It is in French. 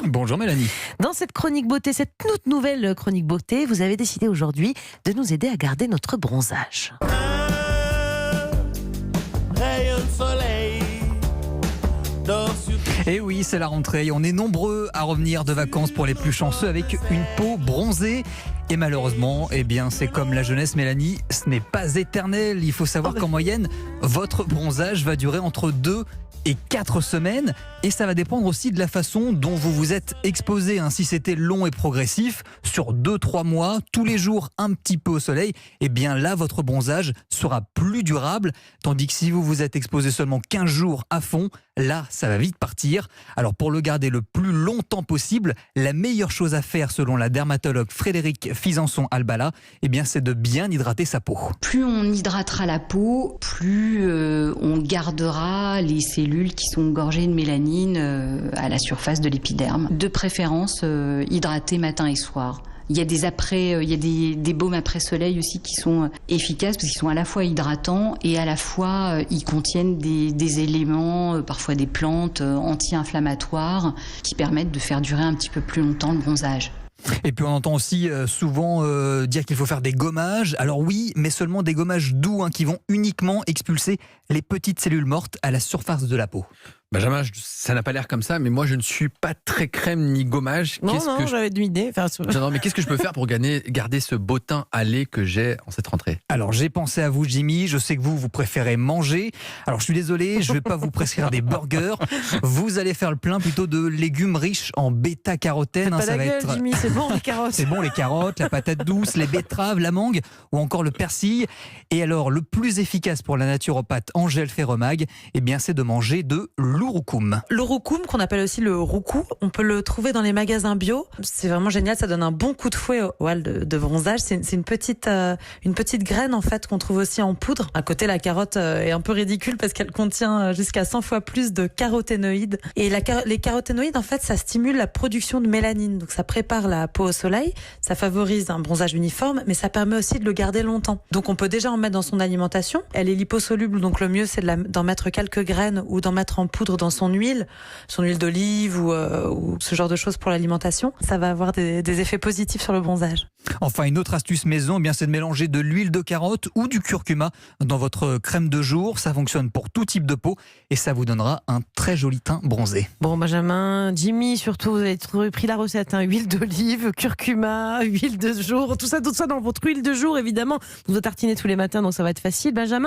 Bonjour Mélanie. Dans cette chronique beauté, cette toute nouvelle chronique beauté, vous avez décidé aujourd'hui de nous aider à garder notre bronzage. Rayon de soleil dort sur... Et oui, c'est la rentrée. On est nombreux à revenir de vacances pour les plus chanceux avec une peau bronzée. Et malheureusement, c'est comme la jeunesse, Mélanie, ce n'est pas éternel. Il faut savoir qu'en moyenne, votre bronzage va durer entre 2 et 4 semaines. Et ça va dépendre aussi de la façon dont vous vous êtes exposé. Si c'était long et progressif, sur 2-3 mois, tous les jours un petit peu au soleil, là, votre bronzage sera plus durable. Tandis que si vous vous êtes exposé seulement 15 jours à fond, là, ça va vite partir. Alors pour le garder le plus longtemps possible, la meilleure chose à faire selon la dermatologue Frédérique Fizanson-Albala, c'est de bien hydrater sa peau. Plus on hydratera la peau, plus on gardera les cellules qui sont gorgées de mélanine à la surface de l'épiderme. De préférence, hydrater matin et soir. Il y a des baumes après soleil aussi qui sont efficaces parce qu'ils sont à la fois hydratants et à la fois ils contiennent des éléments, parfois des plantes anti-inflammatoires qui permettent de faire durer un petit peu plus longtemps le bronzage. Et puis on entend aussi souvent dire qu'il faut faire des gommages. Alors oui, mais seulement des gommages doux qui vont uniquement expulser les petites cellules mortes à la surface de la peau. Benjamin, ça n'a pas l'air comme ça, mais moi je ne suis pas très crème ni gommage. J'avais une idée. Non, mais qu'est-ce que je peux faire pour garder ce beau teint à lait que j'ai en cette rentrée? Alors j'ai pensé à vous, Jimmy. Je sais que vous préférez manger. Alors je suis désolé, je ne vais pas vous prescrire des burgers. Vous allez faire le plein plutôt de légumes riches en bêta-carotène. Ça va être... Jimmy, c'est bon les carottes. C'est bon les carottes, la patate douce, les betteraves, la mangue ou encore le persil. Et alors le plus efficace pour la naturopathe Angèle Ferremag, c'est de manger de l'urucum. L'urucum, qu'on appelle aussi le roucou, on peut le trouver dans les magasins bio. C'est vraiment génial, ça donne un bon coup de fouet au hall de bronzage. C'est une petite graine en fait qu'on trouve aussi en poudre. À côté, la carotte est un peu ridicule parce qu'elle contient jusqu'à 100 fois plus de caroténoïdes. Et les caroténoïdes, en fait, ça stimule la production de mélanine. Donc ça prépare la peau au soleil, ça favorise un bronzage uniforme, mais ça permet aussi de le garder longtemps. Donc on peut déjà en mettre dans son alimentation. Elle est liposoluble, donc le mieux c'est d'en mettre quelques graines ou d'en mettre en poudre dans son huile d'olive ou ce genre de choses pour l'alimentation. Ça va avoir des effets positifs sur le bronzage. Enfin, une autre astuce maison, c'est de mélanger de l'huile de carotte ou du curcuma dans votre crème de jour. Ça fonctionne pour tout type de peau et ça vous donnera un très joli teint bronzé. Bon, Benjamin, Jimmy, surtout, vous avez pris la recette. Huile d'olive, curcuma, huile de jour, tout ça dans votre huile de jour, évidemment. Vous tartinez tous les matins, donc ça va être facile. Benjamin,